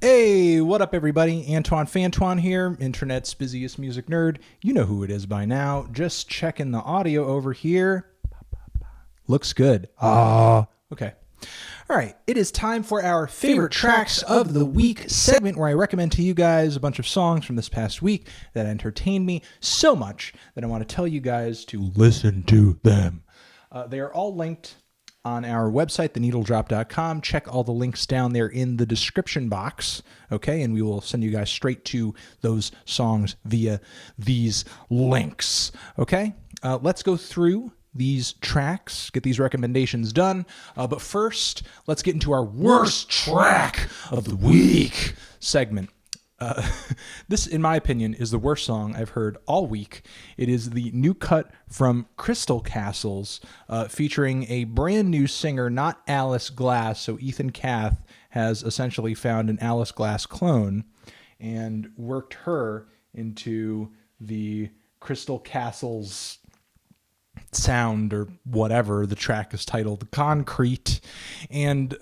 Hey, what up, everybody? Antoine Fantoine here, internet's busiest music nerd. You know who it is by now. Just checking the audio over here. Looks good. Okay. All right, it is time for our favorite tracks of the week segment where I recommend to you guys a bunch of songs from this past week that entertained me so much that I want to tell you guys to listen to them. They are all linked on our website, theneedledrop.com. Check all the links down there in the description box, okay? And we will send you guys straight to those songs via these links, okay? Let's go through these tracks, get these recommendations done. But first, let's get into our worst track of the week segment. This, in my opinion, is the worst song I've heard all week. It is the new cut from Crystal Castles, featuring a brand new singer, not Alice Glass. So Ethan Kath has essentially found an Alice Glass clone and worked her into the Crystal Castles sound or whatever. The track is titled Concrete, and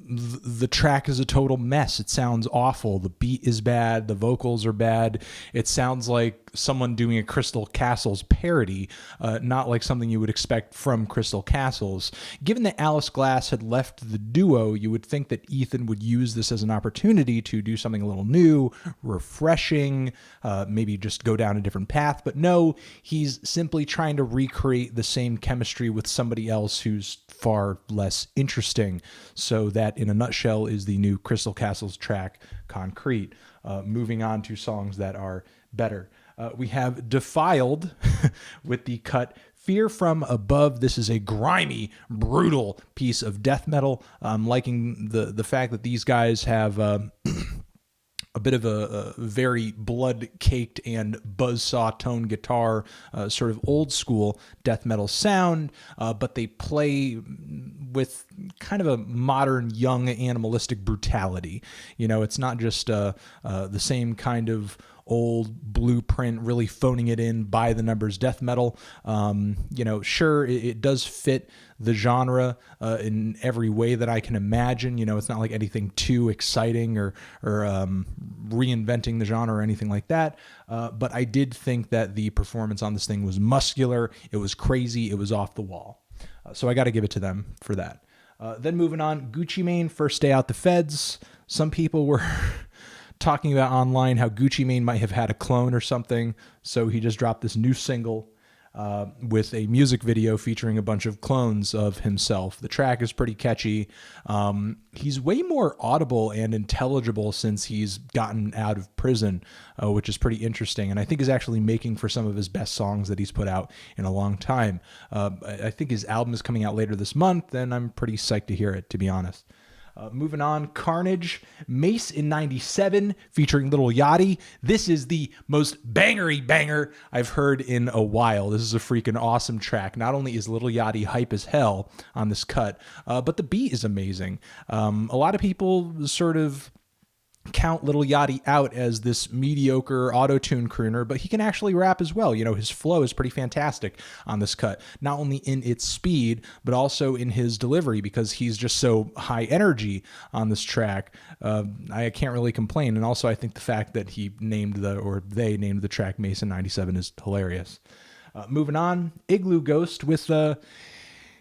the track is a total mess. It sounds awful. The beat is bad. The vocals are bad. It sounds like someone doing a Crystal Castles parody, not like something you would expect from Crystal Castles. Given that Alice Glass had left the duo, you would think that Ethan would use this as an opportunity to do something a little new, refreshing, maybe just go down a different path. But no, he's simply trying to recreate the same chemistry with somebody else who's far less interesting. So that, in a nutshell, is the new Crystal Castles track, Concrete. Moving on to songs that are better. We have Defiled with the cut Fear From Above. This is a grimy, brutal piece of death metal. I'm liking the fact that these guys have a bit of a very blood-caked and buzzsaw tone guitar, sort of old-school death metal sound, but they play with kind of a modern, young, animalistic brutality. You know, it's not just the same kind of old blueprint, really phoning it in by the numbers death metal. Sure, it does fit the genre in every way that I can imagine. You know, it's not like anything too exciting or reinventing the genre or anything like that. But I did think that the performance on this thing was muscular. It was crazy. It was off the wall. So I got to give it to them for that. Then moving on, Gucci Mane, First Day Out the Feds. Some people were talking about online how Gucci Mane might have had a clone or something, so he just dropped this new single with a music video featuring a bunch of clones of himself. The track is pretty catchy. He's way more audible and intelligible since he's gotten out of prison, which is pretty interesting, and I think is actually making for some of his best songs that he's put out in a long time. I think his album is coming out later this month, and I'm pretty psyched to hear it, to be honest. Moving on, Carnage, Mase in 97 featuring Lil Yachty. This is the most bangery banger I've heard in a while. This is a freaking awesome track. Not only is Lil Yachty hype as hell on this cut, but the beat is amazing. A lot of people sort of count Lil Yachty out as this mediocre auto-tune crooner, but he can actually rap as well. You know, his flow is pretty fantastic on this cut, not only in its speed, but also in his delivery, because he's just so high energy on this track. I can't really complain. And also I think the fact that they named the track Mason 97 is hilarious. Moving on, Iglooghost with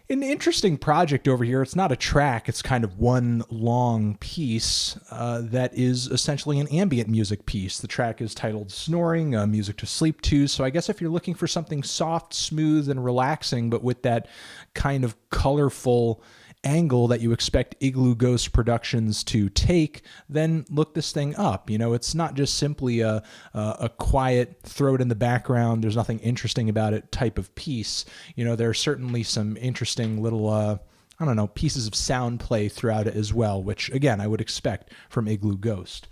an interesting project over here. It's not a track. It's kind of one long piece that is essentially an ambient music piece. The track is titled Snoring, music to sleep to. So I guess if you're looking for something soft, smooth, and relaxing, but with that kind of colorful angle that you expect Iglooghost Productions to take, then look this thing up. You know, it's not just simply a quiet, throw it in the background, there's nothing interesting about it type of piece. You know, there are certainly some interesting little, pieces of sound play throughout it as well, which, again, I would expect from Iglooghost.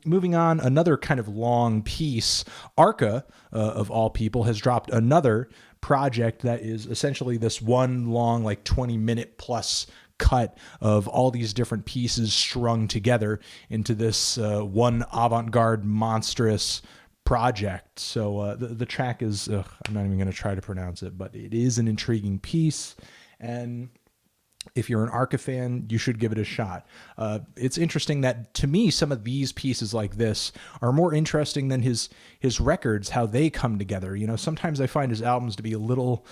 Moving on, another kind of long piece, Arca, of all people, has dropped another project that is essentially this one long, like 20-minute plus cut of all these different pieces strung together into this one avant-garde monstrous project. So the track is, I'm not even going to try to pronounce it, but it is an intriguing piece. And If you're an Arca fan, you should give it a shot. It's interesting that, to me, some of these pieces like this are more interesting than his records, how they come together. You know, sometimes I find his albums to be a little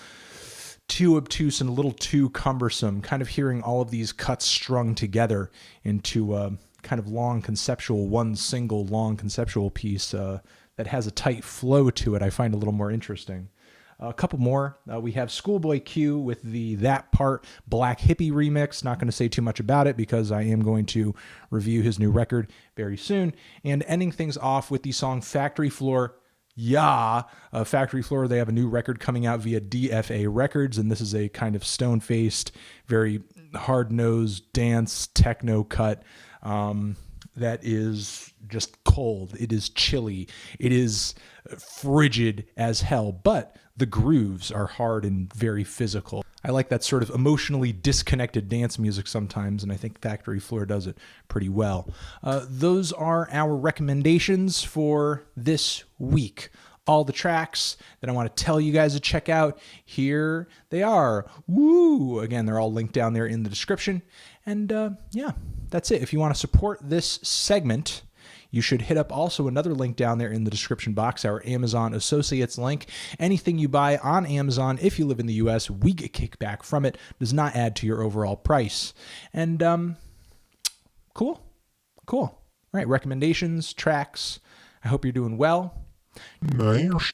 too obtuse and a little too cumbersome, kind of hearing all of these cuts strung together into a kind of one single long conceptual piece that has a tight flow to it, I find a little more interesting. A couple more. We have Schoolboy Q with the That Part Black Hippy remix. Not going to say too much about it because I am going to review his new record very soon. And ending things off with the song Factory Floor. Yeah, Factory Floor, they have a new record coming out via DFA Records, and this is a kind of stone-faced, very hard-nosed dance techno cut that is just cold. It is chilly. It is frigid as hell, but the grooves are hard and very physical. I like that sort of emotionally disconnected dance music sometimes, and I think Factory Floor does it pretty well. Those are our recommendations for this week. All the tracks that I want to tell you guys to check out, here they are. Woo! Again, they're all linked down there in the description. And yeah, that's it. If you want to support this segment, you should hit up also another link down there in the description box, our Amazon Associates link. Anything you buy on Amazon, if you live in the US, we get kickback from it. Does not add to your overall price. And cool. All right, recommendations, tracks. I hope you're doing well. Nice.